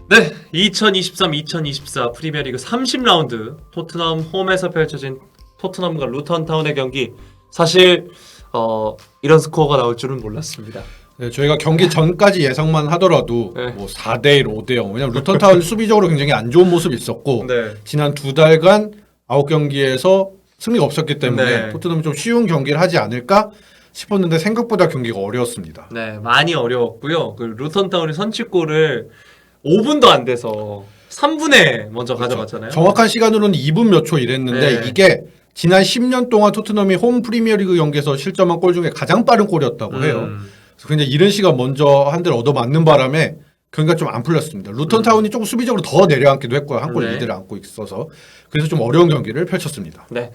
네, 2023-2024 프리미어리그 30라운드 토트넘 홈에서 펼쳐진 토트넘과 루턴타운의 경기. 사실 이런 스코어가 나올 줄은 몰랐습니다. 네, 저희가 경기 전까지 예상만 하더라도 네. 뭐 4대1, 5대0 왜냐면 루턴타운 수비적으로 굉장히 안 좋은 모습이 있었고 네. 지난 2달간 9경기에서 승리가 없었기 때문에 네. 토트넘이 좀 쉬운 경기를 하지 않을까 싶었는데 생각보다 경기가 어려웠습니다. 네, 많이 어려웠고요. 그 루턴타운이 선취골을 5분도 안 돼서 3분에 먼저 가져갔잖아요. 정확한 시간으로는 2분 몇 초 이랬는데 네. 이게 지난 10년 동안 토트넘이 홈 프리미어리그 경기에서 실점한 골 중에 가장 빠른 골이었다고 해요. 그래서 굉장히 이른 시간 먼저 한 대를 얻어맞는 바람에 경기가 좀 안 풀렸습니다. 루턴타운이 조금 수비적으로 더 내려앉기도 했고요. 한 골 네. 리드를 안고 있어서. 그래서 좀 어려운 경기를 펼쳤습니다. 네.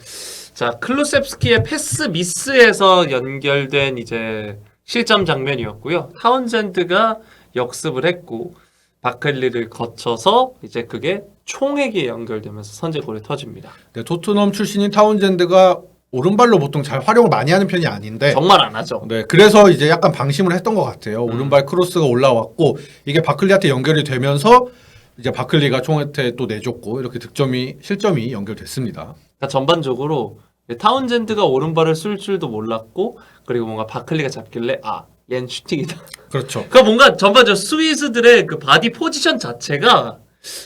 자, 클루셉스키의 패스 미스에서 연결된 이제 실점 장면이었고요. 타운젠드가 역습을 했고 바클리를 거쳐서 이제 그게 총액에 연결되면서 선제골이 터집니다. 네, 토트넘 출신인 타운젠드가 오른발로 보통 잘 활용을 많이 하는 편이 아닌데 정말 안 하죠. 네, 그래서 이제 약간 방심을 했던 것 같아요. 오른발 크로스가 올라왔고 이게 바클리한테 연결이 되면서 이제 바클리가 총한테 또 내줬고 이렇게 실점이 연결됐습니다. 그러니까 전반적으로 타운젠드가 오른발을 쓸 줄도 몰랐고 그리고 뭔가 바클리가 잡길래 얜 슈팅이다. 그렇죠. 그러니까 뭔가 전반적으로 스위스들의 그 바디 포지션 자체가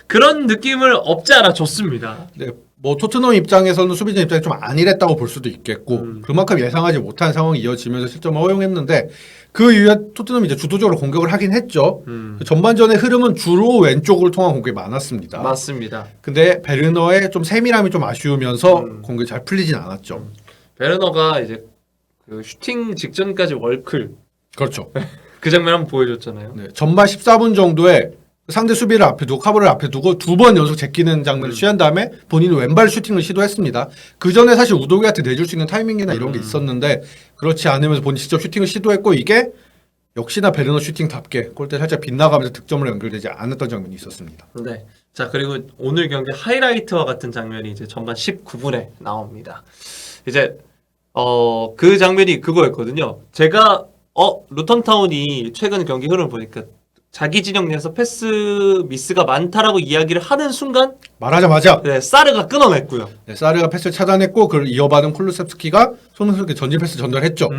그런 느낌을 없지 않아 줬습니다. 네, 뭐 토트넘 입장에서는 수비진 입장에 좀 안일했다고 볼 수도 있겠고 그만큼 예상하지 못한 상황이 이어지면서 실점을 허용했는데 그 이후에 토트넘이 이제 주도적으로 공격을 하긴 했죠. 전반전의 흐름은 주로 왼쪽을 통한 공격이 많았습니다. 맞습니다. 근데 베르너의 좀 세밀함이 좀 아쉬우면서 공격이 잘 풀리진 않았죠. 베르너가 이제 그 슈팅 직전까지 월클 그렇죠. 그 장면 한번 보여줬잖아요. 네, 전반 14분 정도에 상대 수비를 앞에 두고 카브를 앞에 두고 2번 연속 제끼는 장면을 취한 다음에 본인은 왼발 슈팅을 시도했습니다. 그 전에 사실 우도기한테 내줄 수 있는 타이밍이나 이런 게 있었는데 그렇지 않으면서 본인 직접 슈팅을 시도했고 이게 역시나 베르너 슈팅답게 골대 살짝 빗나가면서 득점으로 연결되지 않았던 장면이 있었습니다. 네. 자, 그리고 오늘 경기 하이라이트와 같은 장면이 이제 전반 19분에 나옵니다. 이제 그 장면이 그거였거든요. 제가 루턴타운이 최근 경기 흐름을 보니까 자기 진영 내에서 패스 미스가 많다라고 이야기를 하는 순간 말하자마자 네, 사르가 끊어냈고요. 네, 사르가 패스를 차단했고 그걸 이어받은 쿨루셉스키가 손흥민 선수에게 전진 패스 전달했죠.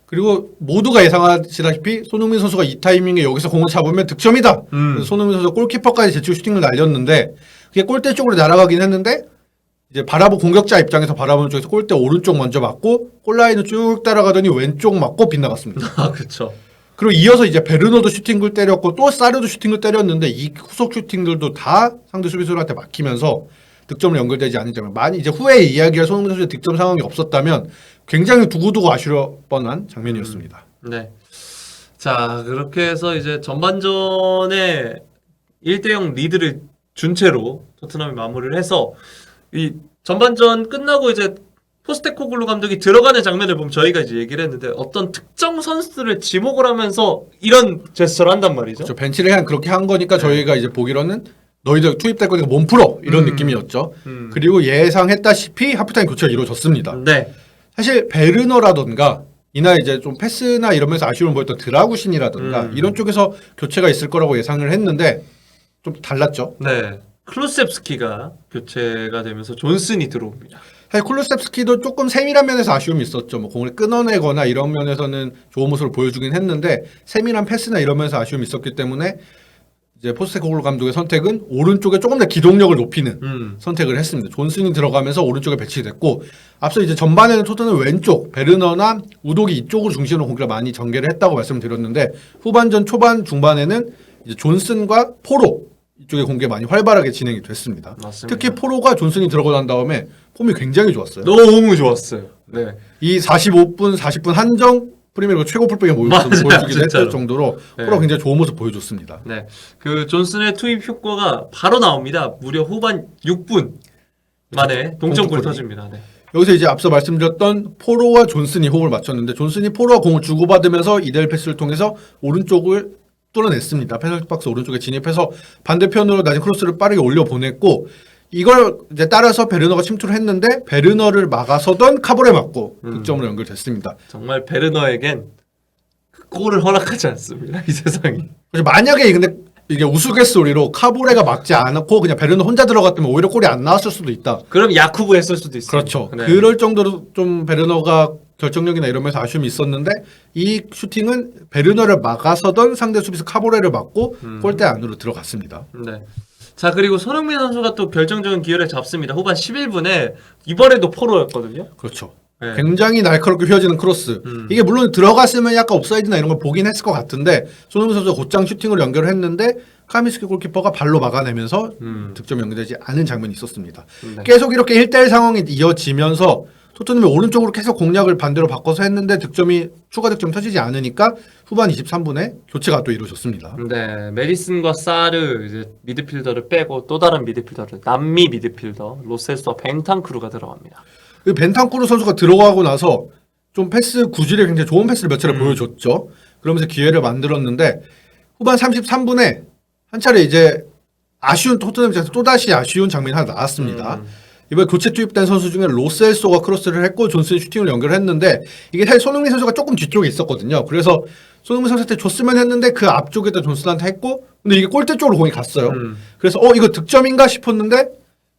그리고 모두가 예상하시다시피 손흥민 선수가 이 타이밍에 여기서 공을 잡으면 득점이다. 그래서 손흥민 선수가 골키퍼까지 제치고 슈팅을 날렸는데 그게 골대 쪽으로 날아가긴 했는데 이제 공격자 입장에서 바라보는 쪽에서 골대 오른쪽 먼저 맞고 골라인을 쭉 따라가더니 왼쪽 맞고 빗나갔습니다. 아, 그렇죠. 그리고 이어서 이제 베르너도 슈팅을 때렸고 또 사르도 슈팅을 때렸는데 이 후속 슈팅들도 다 상대 수비수한테 막히면서 득점을 연결되지 않은 장면. 많이 이제 후에 이야기할 손흥민 선수의 득점 상황이 없었다면 굉장히 두고두고 아쉬울 뻔한 장면이었습니다. 네. 자, 그렇게 해서 이제 전반전에 1대0 리드를 준 채로 토트넘이 마무리를 해서 이 전반전 끝나고 이제 포스테코글루 감독이 들어가는 장면을 보면 저희가 이제 얘기를 했는데 어떤 특정 선수들을 지목을 하면서 이런 제스처를 한단 말이죠. 저 벤치를 그렇게 한 거니까 저희가 이제 보기로는 너희들 투입될 거니까 몸 풀어 이런 느낌이었죠. 그리고 예상했다시피 하프타임 교체가 이루어졌습니다. 네. 사실 베르너라던가 이날 이제 좀 패스나 이러면서 아쉬움을 보였던 드라구신이라던가 이런 쪽에서 교체가 있을 거라고 예상을 했는데 좀 달랐죠. 네. 클루셉스키가 교체가 되면서 존슨이 들어옵니다. 사실 쿨루셉스키도 조금 세밀한 면에서 아쉬움이 있었죠. 뭐 공을 끊어내거나 이런 면에서는 좋은 모습을 보여주긴 했는데 세밀한 패스나 이런 면에서 아쉬움이 있었기 때문에 이제 포스테코글루 감독의 선택은 오른쪽에 조금 더 기동력을 높이는 선택을 했습니다. 존슨이 들어가면서 오른쪽에 배치됐고 앞서 이제 전반에는 토트넘 왼쪽 베르너나 우독이 이쪽으로 중심으로 공격을 많이 전개를 했다고 말씀드렸는데 후반전 초반 중반에는 이제 존슨과 포로 이쪽에 공격이 많이 활발하게 진행이 됐습니다. 맞습니다. 특히 포로가 존슨이 들어가고 난 다음에 폼이 굉장히 좋았어요. 너무 좋았어요. 네. 이 45분, 40분 한정 프리미어리그 최고 풀백에 보여주기도 했을 정도로 네. 포로가 굉장히 좋은 모습 보여줬습니다. 네. 그 존슨의 투입 효과가 바로 나옵니다. 무려 후반 6분 만에 동점골이 터집니다. 네. 여기서 이제 앞서 말씀드렸던 포로와 존슨이 호흡을 맞췄는데 존슨이 포로와 공을 주고받으면서 이델 패스를 통해서 오른쪽을 뚫어냈습니다. 페널티 박스 오른쪽에 진입해서 반대편으로 낮은 크로스를 빠르게 올려 보냈고 이걸 이제 따라서 베르너가 침투를 했는데 베르너를 막아서던 카보레 맞고 득점으로 연결됐습니다. 정말 베르너에겐 그 골을 허락하지 않습니다. 이 세상이. 만약에 근데 이게 우스갯소리로 카보레가 막지 않았고 그냥 베르너 혼자 들어갔다면 오히려 골이 안 나왔을 수도 있다. 그럼 야쿠브 했을 수도 있어요. 그렇죠. 네. 그럴 정도로 좀 베르너가 결정력이나 이러면서 아쉬움이 있었는데 이 슈팅은 베르너를 막아서던 상대 수비수 카보레를 막고 골대 안으로 들어갔습니다. 네. 자, 그리고 손흥민 선수가 또 결정적인 기회를 잡습니다. 후반 11분에 이번에도 포로였거든요. 그렇죠. 네. 굉장히 날카롭게 휘어지는 크로스. 이게 물론 들어갔으면 약간 옵사이드나 이런 걸 보긴 했을 것 같은데 손흥민 선수가 곧장 슈팅으로 연결을 했는데 카미스키 골키퍼가 발로 막아내면서 득점 연결되지 않은 장면이 있었습니다. 네. 계속 이렇게 1대1 상황이 이어지면서 토트넘이 오른쪽으로 계속 공략을 반대로 바꿔서 했는데 추가 득점이 터지지 않으니까 후반 23분에 교체가 또 이루어졌습니다. 네, 메디슨과 사르 이제 미드필더를 빼고 또 다른 미드필더를 남미 미드필더 로셀스와 벤탄크루가 들어갑니다. 그 벤탄쿠르 선수가 들어가고 나서 좀 패스 구질이 굉장히 좋은 패스를 몇 차례 보여줬죠. 그러면서 기회를 만들었는데 후반 33분에 한 차례 이제 아쉬운 토트넘 입장에서 또다시 아쉬운 장면이 하나 나왔습니다. 이번에 교체 투입된 선수 중에 로셀소가 크로스를 했고 존슨이 슈팅을 연결했는데 이게 사실 손흥민 선수가 조금 뒤쪽에 있었거든요. 그래서 손흥민 선수한테 줬으면 했는데 그 앞쪽에다 존슨한테 했고 근데 이게 골대 쪽으로 공이 갔어요. 그래서 이거 득점인가 싶었는데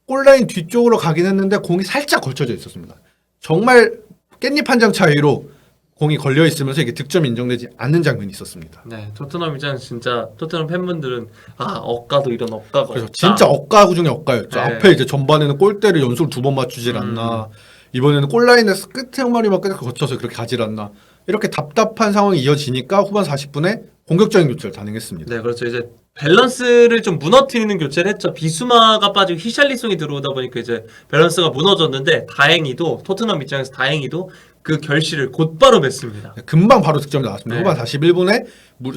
골라인 뒤쪽으로 가긴 했는데 공이 살짝 걸쳐져 있었습니다. 정말 깻잎 한 장 차이로 공이 걸려 있으면서 이게 득점이 인정되지 않는 장면이 있었습니다. 네, 토트넘 입장 진짜 토트넘 팬분들은 억가도 이런 억가가 그래서 없다. 진짜 억가 중에 억가였죠. 네. 앞에 이제 전반에는 골대를 연속으로 2번 맞추질 않나. 이번에는 골라인에서 끝에 한 마리만 끝에 거쳐서 그렇게 가질 않나. 이렇게 답답한 상황이 이어지니까 후반 40분에 공격적인 교체를 단행했습니다. 네, 그렇죠. 이제 밸런스를 좀 무너뜨리는 교체를 했죠. 비수마가 빠지고 히샬리송이 들어오다 보니까 이제 밸런스가 무너졌는데 다행히도 토트넘 입장에서 다행히도 그 결실을 곧바로 맺습니다. 금방 바로 득점이 나왔습니다. 네. 후반 41분에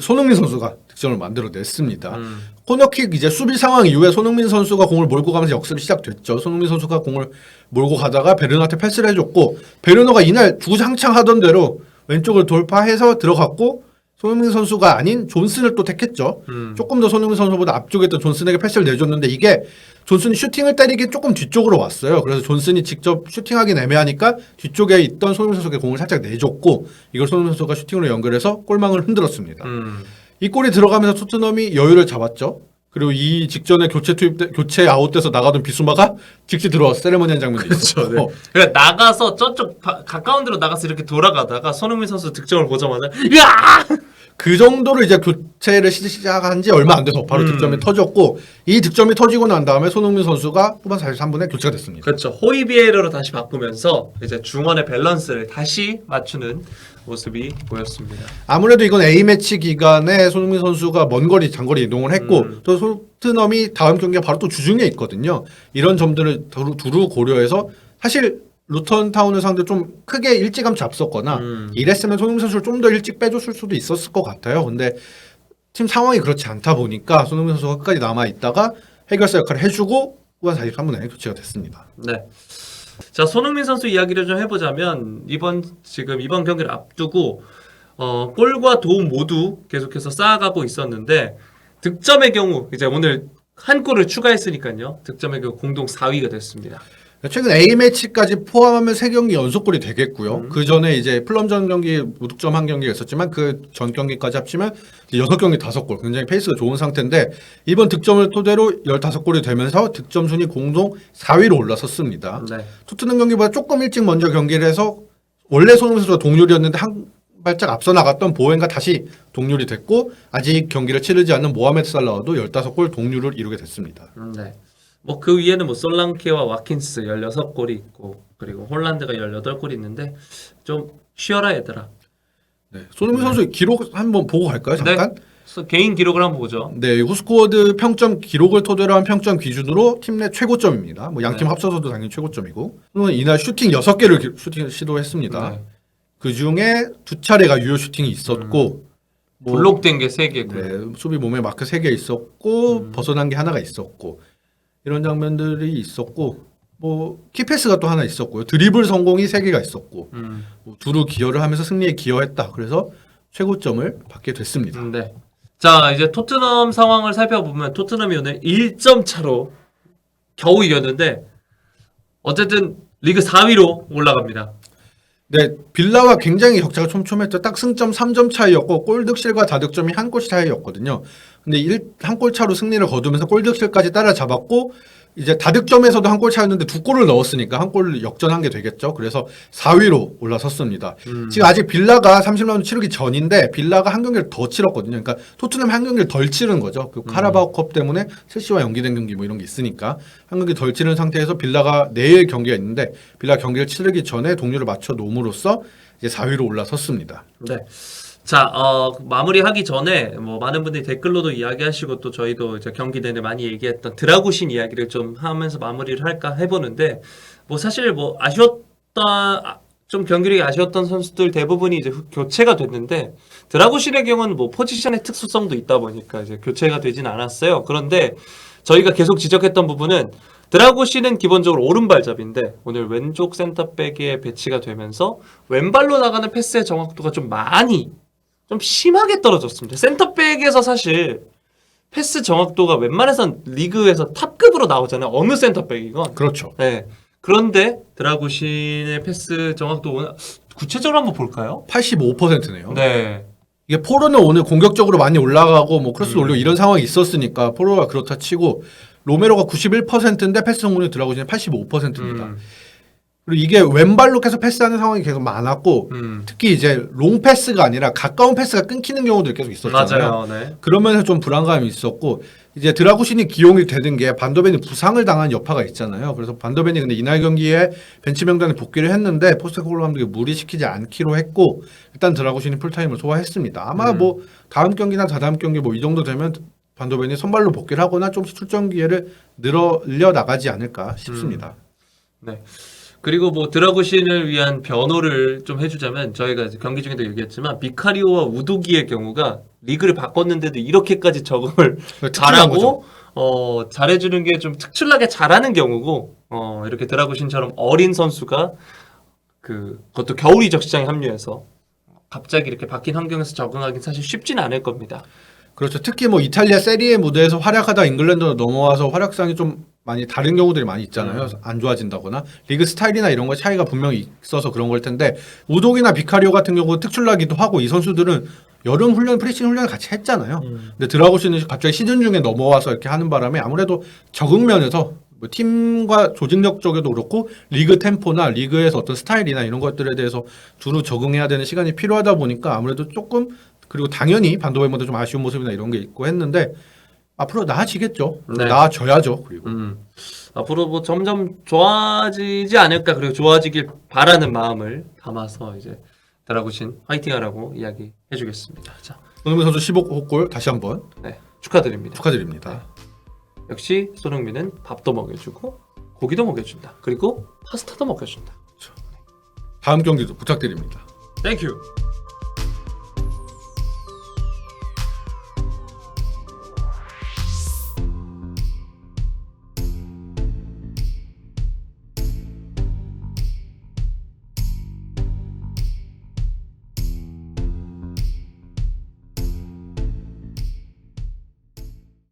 손흥민 선수가 득점을 만들어냈습니다. 코너킥 이제 수비 상황 이후에 손흥민 선수가 공을 몰고 가면서 역습이 시작됐죠. 손흥민 선수가 공을 몰고 가다가 베르너한테 패스를 해줬고 베르너가 이날 주장창 하던 대로 왼쪽을 돌파해서 들어갔고 손흥민 선수가 아닌 존슨을 또 택했죠. 조금 더 손흥민 선수보다 앞쪽에 있던 존슨에게 패스를 내줬는데 이게 존슨이 슈팅을 때리기 조금 뒤쪽으로 왔어요. 그래서 존슨이 직접 슈팅하기 애매하니까 뒤쪽에 있던 손흥민 선수에게 공을 살짝 내줬고 이걸 손흥민 선수가 슈팅으로 연결해서 골망을 흔들었습니다. 이 골이 들어가면서 토트넘이 여유를 잡았죠. 그리고 이 직전에 교체 아웃돼서 나가던 비수마가 직접 들어와서 세레머니한 장면도 있었죠. 네. 그러니까 나가서 저쪽 가까운 데로 나가서 이렇게 돌아가다가 손흥민 선수 득점을 보자마자 으아! 그 정도로 이제 교체를 시작한 지 얼마 안 돼서 바로 득점이 터졌고 이 득점이 터지고 난 다음에 손흥민 선수가 후반 43분에 교체가 됐습니다. 그렇죠. 호이비에르로 다시 바꾸면서 이제 중원의 밸런스를 다시 맞추는 모습이 보였습니다. 아무래도 이건 A매치 기간에 손흥민 선수가 먼 거리 장거리 이동을 했고 또 토트넘이 다음 경기가 바로 또 주중에 있거든요. 이런 점들을 두루 고려해서 사실 루턴 타운을 상대 좀 크게 일찌감치 앞섰거나 이랬으면 손흥민 선수를 좀 더 일찍 빼줬을 수도 있었을 것 같아요. 근데 팀 상황이 그렇지 않다 보니까 손흥민 선수가 끝까지 남아 있다가 해결사 역할을 해주고 후반 43분에 교체가 됐습니다. 네. 자, 손흥민 선수 이야기를 좀 해보자면 이번 경기를 앞두고 골과 도움 모두 계속해서 쌓아가고 있었는데 득점의 경우 이제 오늘 한 골을 추가했으니까요. 득점의 경우 공동 4위가 됐습니다. 최근 A매치까지 포함하면 3경기 연속골이 되겠고요. 그 전에 이제 플럼전 경기 무득점 한 경기가 있었지만 그 전 경기까지 합치면 6경기 5골. 굉장히 페이스가 좋은 상태인데 이번 득점을 토대로 15골이 되면서 득점 순위 공동 4위로 올라섰습니다. 네. 토트넘 경기보다 조금 일찍 먼저 경기를 해서 원래 손흥민 선수가 동률이었는데 한 발짝 앞서 나갔던 보엔과 다시 동률이 됐고 아직 경기를 치르지 않는 모하메드 살라와도 15골 동률을 이루게 됐습니다. 네. 뭐 그 위에는 뭐 솔랑케와 와킨스 16골이 있고 그리고 홀란드가 18골이 있는데 좀 쉬어라 얘들아. 네. 손흥민 선수의 기록 한번 보고 갈까요? 잠깐? 네. 개인 기록을 한번 보죠. 네, 후스코어드 평점 기록을 토대로 한 평점 기준으로 팀 내 최고점입니다. 뭐 양팀 합쳐서도 당연히 최고점이고. 오늘 이날 슈팅 6개를 슈팅을 시도했습니다. 네. 그 중에 2차례가 유효 슈팅이 있었고 뭐 블록된 게 3개고. 네, 수비 몸에 마크 3개 있었고 벗어난 게 하나가 있었고 이런 장면들이 있었고 뭐 키패스가 또 하나 있었고요. 드리블 성공이 3개가 있었고 뭐 두루 기여를 하면서 승리에 기여했다. 그래서 최고점을 받게 됐습니다. 네. 자, 이제 토트넘 상황을 살펴보면 토트넘이 오늘 1점 차로 겨우 이겼는데 어쨌든 리그 4위로 올라갑니다. 네, 빌라와 굉장히 격차가 촘촘했죠. 딱 승점 3점 차이였고 골득실과 다득점이 한 골 차이였거든요. 근데 한 골 차로 승리를 거두면서 골득실까지 따라잡았고 이제 다득점에서도 한 골 차였는데 두 골을 넣었으니까 한 골 역전한 게 되겠죠. 그래서 4위로 올라섰습니다. 지금 아직 빌라가 30라운드 치르기 전인데 빌라가 한 경기를 더 치렀거든요. 그러니까 토트넘이 한 경기를 덜 치른 거죠. 그 카라바오컵 때문에 첼시와 연기된 경기 뭐 이런 게 있으니까 한 경기 덜 치른 상태에서 빌라가 내일 경기가 있는데 빌라 경기를 치르기 전에 동률을 맞춰 놓음으로써 이제 4위로 올라섰습니다. 네. 자, 마무리하기 전에 뭐 많은 분들이 댓글로도 이야기하시고 또 저희도 이제 경기 내내 많이 얘기했던 드라구신 이야기를 좀 하면서 마무리를 할까 해보는데 뭐 사실 뭐 좀 경기력이 아쉬웠던 선수들 대부분이 이제 교체가 됐는데 드라구신의 경우는 뭐 포지션의 특수성도 있다 보니까 이제 교체가 되진 않았어요. 그런데 저희가 계속 지적했던 부분은 드라구신은 기본적으로 오른발잡인데 오늘 왼쪽 센터백에 배치가 되면서 왼발로 나가는 패스의 정확도가 좀 심하게 떨어졌습니다. 센터백에서 사실 패스 정확도가 웬만해선 리그에서 탑급으로 나오잖아요. 어느 센터백이건. 그렇죠. 네. 그런데 드라구신의 패스 정확도 오늘 구체적으로 한번 볼까요? 85%네요. 네. 이게 포로는 오늘 공격적으로 많이 올라가고 뭐 크로스 올리고 이런 상황이 있었으니까 포로가 그렇다 치고 로메로가 91%인데 패스 성공률 드라구신이 85%입니다. 그리고 이게 왼발로 계속 패스하는 상황이 계속 많았고 특히 이제 롱 패스가 아니라 가까운 패스가 끊기는 경우들이 계속 있었잖아요. 맞아요. 네. 그러면서 좀 불안감이 있었고 이제 드라구신이 기용이 되는 게 반더벤이 부상을 당한 여파가 있잖아요. 그래서 반더벤이 근데 이날 경기에 벤치 명단에 복귀를 했는데 포스테코글루 감독이 무리시키지 않기로 했고 일단 드라구신이 풀타임을 소화했습니다. 아마 뭐 다음 경기나 다다음 경기 뭐 이 정도 되면 반더벤이 선발로 복귀를 하거나 조금씩 출전 기회를 늘려 나가지 않을까 싶습니다. 네. 그리고 뭐 드라구신을 위한 변호를 좀 해주자면 저희가 이제 경기 중에도 얘기했지만 비카리오와 우도기의 경우가 리그를 바꿨는데도 이렇게까지 적응을 잘하고 잘해주는 게 좀 특출나게 잘하는 경우고 이렇게 드라구신처럼 어린 선수가 그것도 겨울 이적 시장에 합류해서 갑자기 이렇게 바뀐 환경에서 적응하기는 사실 쉽지는 않을 겁니다. 그렇죠. 특히 뭐 이탈리아 세리에 무대에서 활약하다 잉글랜드로 넘어와서 활약상이 좀 많이 다른 경우들이 많이 있잖아요. 안 좋아진다거나 리그 스타일이나 이런 거 차이가 분명히 있어서 그런 걸 텐데 우독이나 비카리오 같은 경우 특출나기도 하고 이 선수들은 여름 훈련, 프리시즌 훈련을 같이 했잖아요. 근데 드라구신은 갑자기 시즌 중에 넘어와서 이렇게 하는 바람에 아무래도 적응 면에서 뭐 팀과 조직력 쪽에도 그렇고 리그 템포나 리그에서 어떤 스타일이나 이런 것들에 대해서 두루 적응해야 되는 시간이 필요하다 보니까 아무래도 조금 그리고 당연히 반도벤보다 좀 아쉬운 모습이나 이런 게 있고 했는데 앞으로 나아지겠죠. 네. 나아져야죠. 그리고 앞으로 뭐 점점 좋아지지 않을까 그리고 좋아지길 바라는 마음을 담아서 이제 드라구신 화이팅하라고 이야기해주겠습니다. 자, 손흥민 선수 15호 골 다시 한번 네, 축하드립니다. 축하드립니다. 역시 손흥민은 밥도 먹여주고 고기도 먹여준다. 그리고 파스타도 먹여준다. 다음 경기도 부탁드립니다. 땡큐.